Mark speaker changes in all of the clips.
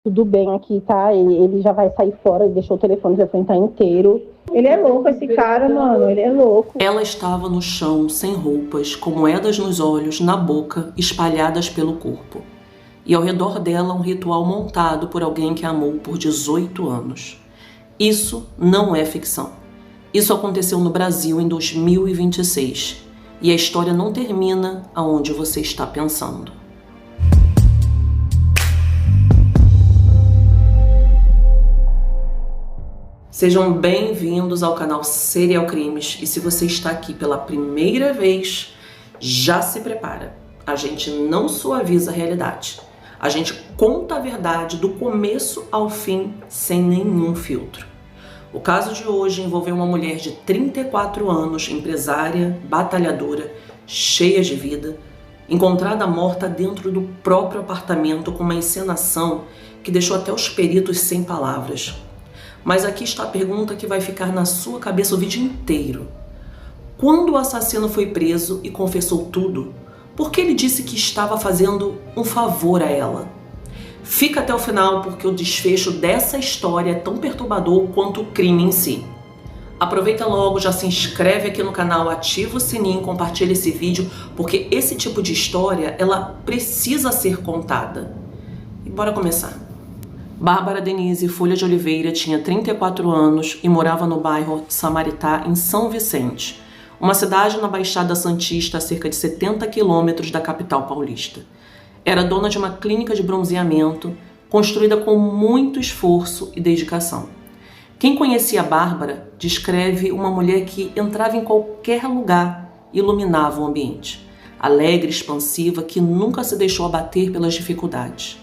Speaker 1: tudo bem aqui, tá? Ele já vai sair fora, ele deixou o telefone já estar inteiro. Ele é louco, esse cara, mano, ele é louco.
Speaker 2: Ela estava no chão, sem roupas, com moedas nos olhos, na boca, espalhadas pelo corpo. E ao redor dela um ritual montado por alguém que a amou por 18 anos. Isso não é ficção. Isso aconteceu no Brasil em 2026. E a história não termina aonde você está pensando. Sejam bem-vindos ao canal Serial Crimes, e se você está aqui pela primeira vez, já se prepara. A gente não suaviza a realidade. A gente conta a verdade do começo ao fim, sem nenhum filtro. O caso de hoje envolveu uma mulher de 34 anos, empresária, batalhadora, cheia de vida, encontrada morta dentro do próprio apartamento com uma encenação que deixou até os peritos sem palavras. Mas aqui está a pergunta que vai ficar na sua cabeça o vídeo inteiro. Quando o assassino foi preso e confessou tudo, por que ele disse que estava fazendo um favor a ela? Fica até o final porque o desfecho dessa história é tão perturbador quanto o crime em si. Aproveita logo, já se inscreve aqui no canal, ativa o sininho, compartilha esse vídeo, porque esse tipo de história, ela precisa ser contada. E bora começar. Bárbara Denise Folha de Oliveira tinha 34 anos e morava no bairro Samaritá, em São Vicente, uma cidade na Baixada Santista a cerca de 70 quilômetros da capital paulista. Era dona de uma clínica de bronzeamento, construída com muito esforço e dedicação. Quem conhecia a Bárbara descreve uma mulher que entrava em qualquer lugar e iluminava o ambiente. Alegre, expansiva, que nunca se deixou abater pelas dificuldades.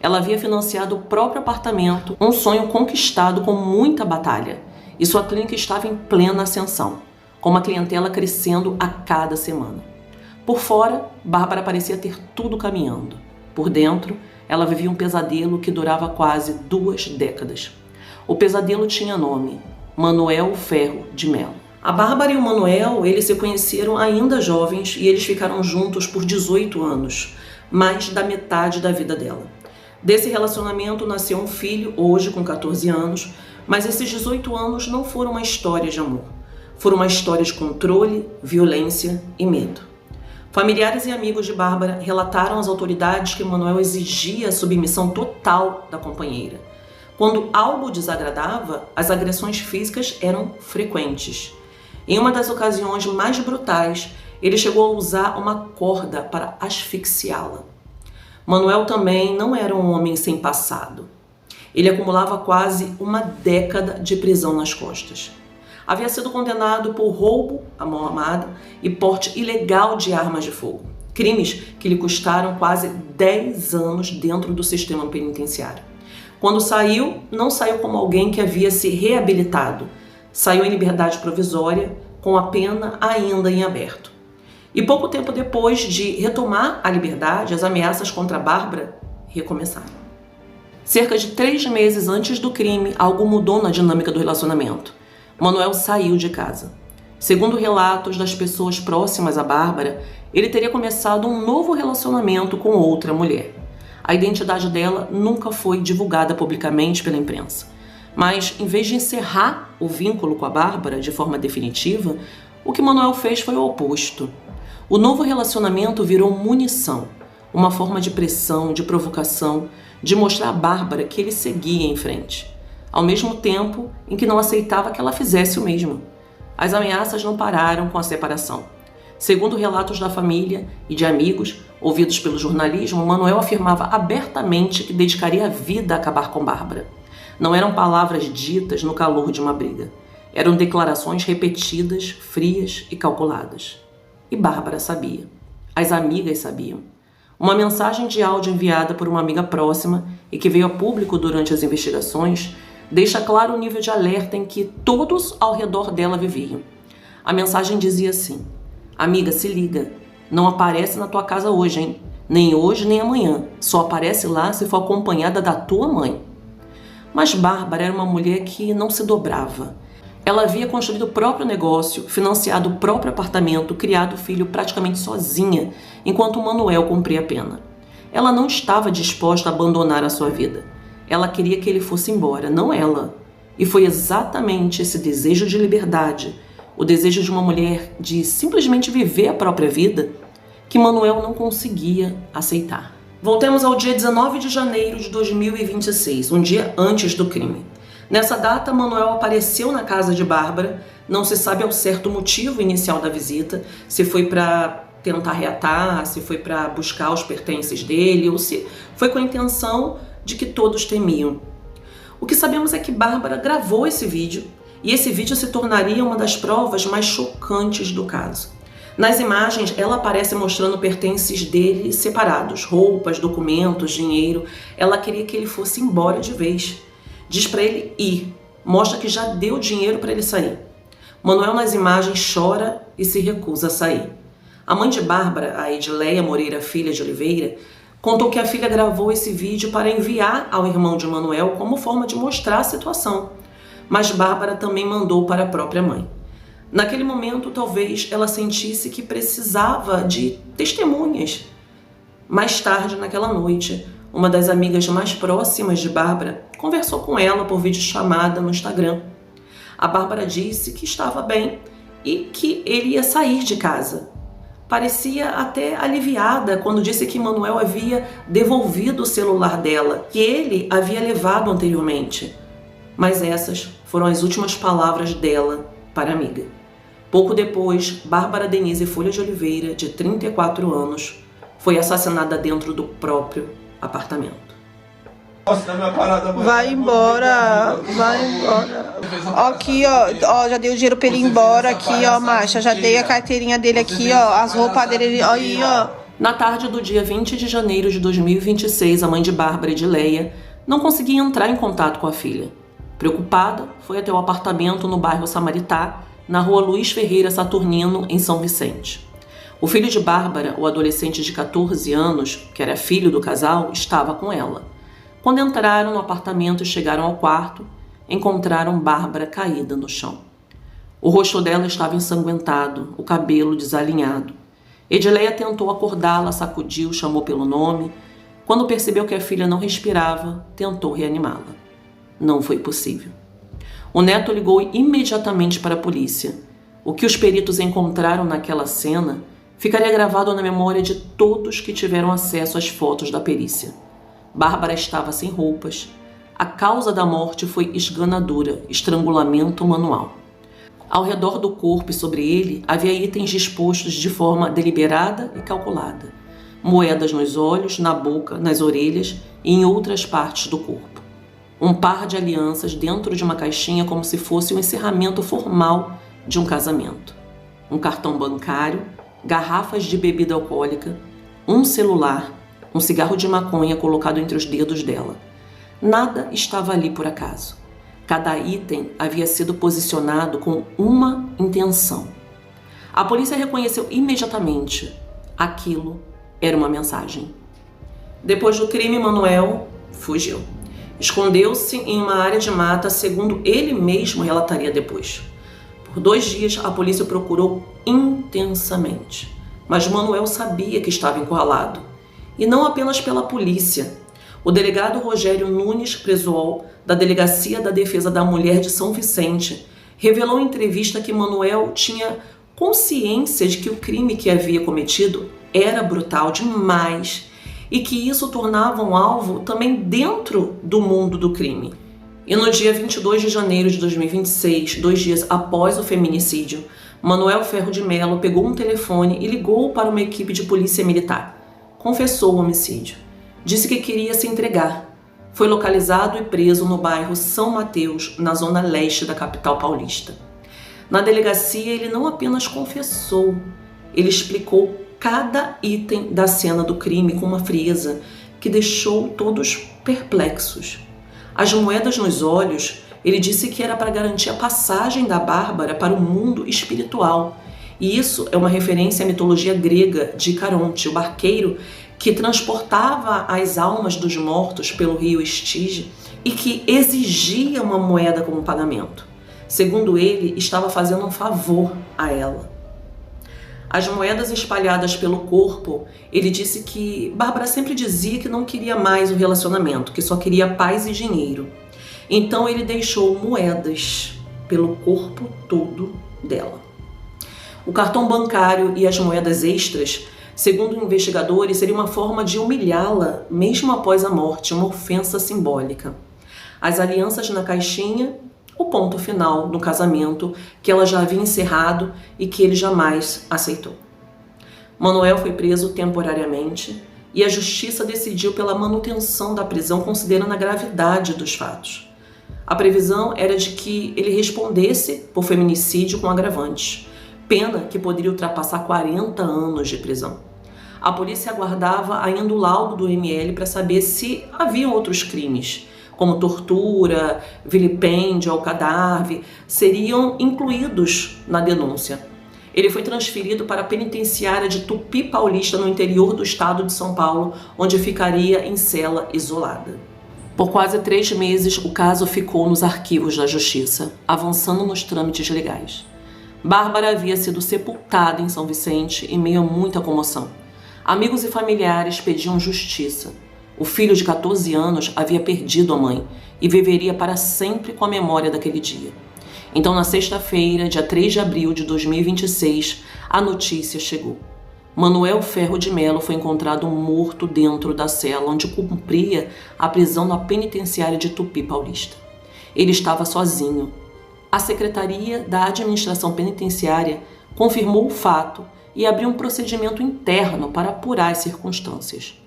Speaker 2: Ela havia financiado o próprio apartamento, um sonho conquistado com muita batalha, e sua clínica estava em plena ascensão, com uma clientela crescendo a cada semana. Por fora, Bárbara parecia ter tudo caminhando. Por dentro, ela vivia um pesadelo que durava quase 2 décadas. O pesadelo tinha nome: Manuel Ferro de Mello. A Bárbara e o Manuel, eles se conheceram ainda jovens e eles ficaram juntos por 18 anos, mais da metade da vida dela. Desse relacionamento nasceu um filho, hoje com 14 anos, mas esses 18 anos não foram uma história de amor. Foram uma história de controle, violência e medo. Familiares e amigos de Bárbara relataram às autoridades que Manuel exigia a submissão total da companheira. Quando algo desagradava, as agressões físicas eram frequentes. Em uma das ocasiões mais brutais, ele chegou a usar uma corda para asfixiá-la. Manuel também não era um homem sem passado. Ele acumulava quase uma década de prisão nas costas. Havia sido condenado por roubo à mão armada e porte ilegal de armas de fogo. Crimes que lhe custaram quase 10 anos dentro do sistema penitenciário. Quando saiu, não saiu como alguém que havia se reabilitado. Saiu em liberdade provisória, com a pena ainda em aberto. E pouco tempo depois de retomar a liberdade, as ameaças contra Bárbara recomeçaram. Cerca de 3 meses antes do crime, algo mudou na dinâmica do relacionamento. Manuel saiu de casa. Segundo relatos das pessoas próximas a Bárbara, ele teria começado um novo relacionamento com outra mulher. A identidade dela nunca foi divulgada publicamente pela imprensa. Mas, em vez de encerrar o vínculo com a Bárbara de forma definitiva, o que Manuel fez foi o oposto. O novo relacionamento virou munição, uma forma de pressão, de provocação, de mostrar a Bárbara que ele seguia em frente, ao mesmo tempo em que não aceitava que ela fizesse o mesmo. As ameaças não pararam com a separação. Segundo relatos da família e de amigos, ouvidos pelo jornalismo, Manuel afirmava abertamente que dedicaria a vida a acabar com Bárbara. Não eram palavras ditas no calor de uma briga. Eram declarações repetidas, frias e calculadas. E Bárbara sabia. As amigas sabiam. Uma mensagem de áudio enviada por uma amiga próxima e que veio a público durante as investigações deixa claro o nível de alerta em que todos ao redor dela viviam. A mensagem dizia assim: amiga, se liga, não aparece na tua casa hoje, hein? Nem hoje, nem amanhã. Só aparece lá se for acompanhada da tua mãe. Mas Bárbara era uma mulher que não se dobrava. Ela havia construído o próprio negócio, financiado o próprio apartamento, criado o filho praticamente sozinha, enquanto Manuel cumpria a pena. Ela não estava disposta a abandonar a sua vida. ela queria que ele fosse embora, não ela. E foi exatamente esse desejo de liberdade, o desejo de uma mulher de simplesmente viver a própria vida, que Manuel não conseguia aceitar. Voltemos ao dia 19 de janeiro de 2026, um dia antes do crime. Nessa data, Manuel apareceu na casa de Bárbara. Não se sabe ao certo o motivo inicial da visita, se foi para tentar reatar, se foi para buscar os pertences dele ou se foi com a intenção de que todos temiam. O que sabemos é que Bárbara gravou esse vídeo e esse vídeo se tornaria uma das provas mais chocantes do caso. Nas imagens, ela aparece mostrando pertences dele separados, roupas, documentos, dinheiro. Ela queria que ele fosse embora de vez. Diz para ele ir, mostra que já deu dinheiro para ele sair. Manuel nas imagens chora e se recusa a sair. A mãe de Bárbara, a Edileia Moreira, filha de Oliveira, contou que a filha gravou esse vídeo para enviar ao irmão de Manuel como forma de mostrar a situação. Mas Bárbara também mandou para a própria mãe. Naquele momento, talvez ela sentisse que precisava de testemunhas. Mais tarde, naquela noite, uma das amigas mais próximas de Bárbara conversou com ela por videochamada no Instagram. A Bárbara disse que estava bem e que ele ia sair de casa. Parecia até aliviada quando disse que Manuel havia devolvido o celular dela, que ele havia levado anteriormente. Mas essas foram as últimas palavras dela para a amiga. Pouco depois, Bárbara Denise Folha de Oliveira, de 34 anos, foi assassinada dentro do próprio apartamento.
Speaker 1: Vai embora, vai embora. Aqui, ó, já dei o dinheiro pra ele ir embora aqui, ó, Marcha. Já dei a carteirinha dele aqui, ó, as roupas dele, ó, aí, ó.
Speaker 2: Na tarde do dia 20 de janeiro de 2026, a mãe de Bárbara, Edileia, não conseguia entrar em contato com a filha. Preocupada, foi até o apartamento no bairro Samaritá, na rua Luiz Ferreira Saturnino, em São Vicente. O filho de Bárbara, o adolescente de 14 anos, que era filho do casal, estava com ela. Quando entraram no apartamento e chegaram ao quarto, encontraram Bárbara caída no chão. O rosto dela estava ensanguentado, o cabelo desalinhado. Edileia tentou acordá-la, sacudiu, chamou pelo nome. Quando percebeu que a filha não respirava, tentou reanimá-la. Não foi possível. O neto ligou imediatamente para a polícia. O que os peritos encontraram naquela cena ficaria gravado na memória de todos que tiveram acesso às fotos da perícia. Bárbara estava sem roupas. A causa da morte foi esganadura, estrangulamento manual. Ao redor do corpo e sobre ele havia itens dispostos de forma deliberada e calculada. Moedas nos olhos, na boca, nas orelhas e em outras partes do corpo. Um par de alianças dentro de uma caixinha como se fosse o encerramento formal de um casamento. Um cartão bancário, garrafas de bebida alcoólica, um celular, um cigarro de maconha colocado entre os dedos dela. Nada estava ali por acaso. Cada item havia sido posicionado com uma intenção. A polícia reconheceu imediatamente. Aquilo era uma mensagem. Depois do crime, Manuel fugiu. Escondeu-se em uma área de mata, segundo ele mesmo relataria depois. Por 2 dias, a polícia procurou intensamente. Mas Manuel sabia que estava encurralado. E não apenas pela polícia. O delegado Rogério Nunes Presuol, da Delegacia da Defesa da Mulher de São Vicente, revelou em entrevista que Manuel tinha consciência de que o crime que havia cometido era brutal demais e que isso tornava um alvo também dentro do mundo do crime. E no dia 22 de janeiro de 2026, 2 dias após o feminicídio, Manuel Ferro de Mello pegou um telefone e ligou para uma equipe de polícia militar. Confessou o homicídio. Disse que queria se entregar. Foi localizado e preso no bairro São Mateus, na zona leste da capital paulista. Na delegacia, ele não apenas confessou, ele explicou cada item da cena do crime com uma frieza que deixou todos perplexos. As moedas nos olhos, ele disse que era para garantir a passagem da Bárbara para o mundo espiritual. E isso é uma referência à mitologia grega de Caronte, o barqueiro que transportava as almas dos mortos pelo rio Estige e que exigia uma moeda como pagamento. Segundo ele, estava fazendo um favor a ela. As moedas espalhadas pelo corpo, ele disse que Bárbara sempre dizia que não queria mais o relacionamento, que só queria paz e dinheiro. Então ele deixou moedas pelo corpo todo dela. O cartão bancário e as moedas extras, segundo investigadores, seria uma forma de humilhá-la mesmo após a morte, uma ofensa simbólica. As alianças na caixinha, o ponto final no casamento que ela já havia encerrado e que ele jamais aceitou. Manuel foi preso temporariamente e a justiça decidiu pela manutenção da prisão considerando a gravidade dos fatos. A previsão era de que ele respondesse por feminicídio com agravantes, pena que poderia ultrapassar 40 anos de prisão. A polícia aguardava ainda o laudo do ML para saber se haviam outros crimes, como tortura, vilipêndio ao cadáver, seriam incluídos na denúncia. Ele foi transferido para a penitenciária de Tupi Paulista, no interior do estado de São Paulo, onde ficaria em cela isolada. Por quase 3 meses, o caso ficou nos arquivos da Justiça, avançando nos trâmites legais. Bárbara havia sido sepultada em São Vicente em meio a muita comoção. Amigos e familiares pediam justiça. O filho de 14 anos havia perdido a mãe e viveria para sempre com a memória daquele dia. Então, na sexta-feira, dia 3 de abril de 2026, a notícia chegou. Manuel Ferro de Melo foi encontrado morto dentro da cela onde cumpria a prisão na penitenciária de Tupi Paulista. Ele estava sozinho. A Secretaria da Administração Penitenciária confirmou o fato e abriu um procedimento interno para apurar as circunstâncias.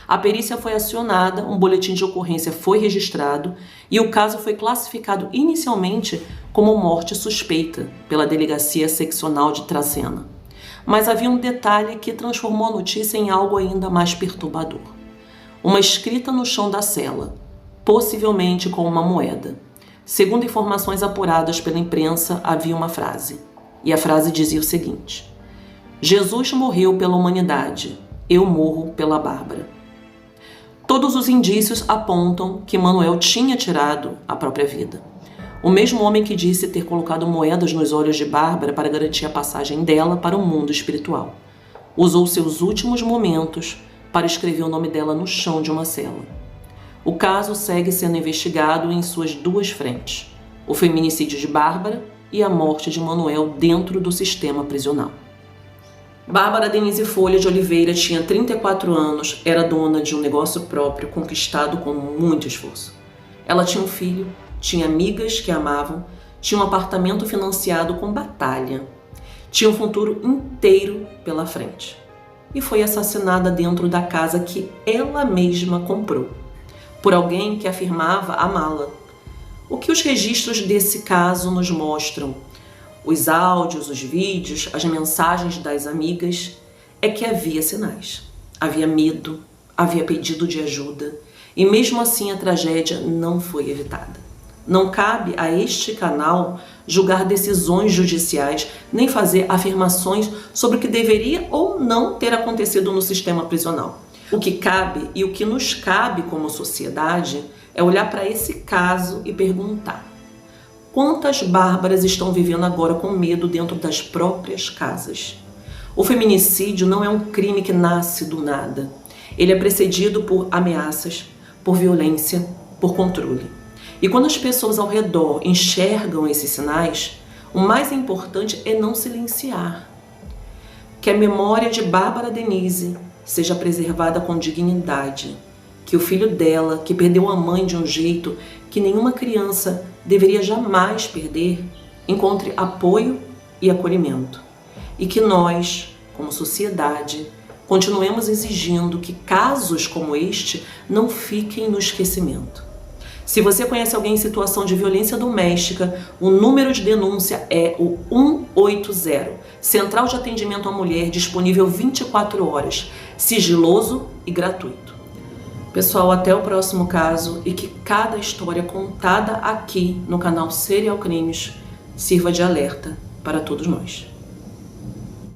Speaker 2: A perícia foi acionada, um boletim de ocorrência foi registrado e o caso foi classificado inicialmente como morte suspeita pela Delegacia Seccional de Tracena. Mas havia um detalhe que transformou a notícia em algo ainda mais perturbador. Uma escrita no chão da cela, possivelmente com uma moeda. Segundo informações apuradas pela imprensa, havia uma frase. E a frase dizia o seguinte: Jesus morreu pela humanidade, eu morro pela Bárbara. Todos os indícios apontam que Manuel tinha tirado a própria vida. O mesmo homem que disse ter colocado moedas nos olhos de Bárbara para garantir a passagem dela para o mundo espiritual. Usou seus últimos momentos para escrever o nome dela no chão de uma cela. O caso segue sendo investigado em suas 2 frentes: o feminicídio de Bárbara e a morte de Manuel dentro do sistema prisional. Bárbara Denise Folha de Oliveira tinha 34 anos, era dona de um negócio próprio conquistado com muito esforço. Ela tinha um filho, tinha amigas que a amavam, tinha um apartamento financiado com batalha, tinha um futuro inteiro pela frente. E foi assassinada dentro da casa que ela mesma comprou, por alguém que afirmava amá-la. O que os registros desse caso nos mostram, os áudios, os vídeos, as mensagens das amigas, é que havia sinais. Havia medo, havia pedido de ajuda, e mesmo assim a tragédia não foi evitada. Não cabe a este canal julgar decisões judiciais, nem fazer afirmações sobre o que deveria ou não ter acontecido no sistema prisional. O que cabe e o que nos cabe como sociedade é olhar para esse caso e perguntar: quantas Bárbaras estão vivendo agora com medo dentro das próprias casas? O feminicídio não é um crime que nasce do nada. Ele é precedido por ameaças, por violência, por controle. E quando as pessoas ao redor enxergam esses sinais, o mais importante é não silenciar. Que a memória de Bárbara Denise seja preservada com dignidade. Que o filho dela, que perdeu a mãe de um jeito que nenhuma criança deveria jamais perder, encontre apoio e acolhimento. E que nós, como sociedade, continuemos exigindo que casos como este não fiquem no esquecimento. Se você conhece alguém em situação de violência doméstica, o número de denúncia é o 180, Central de Atendimento à Mulher, disponível 24 horas, sigiloso e gratuito. Pessoal, até o próximo caso e que cada história contada aqui no canal Serial Crimes sirva de alerta para todos nós.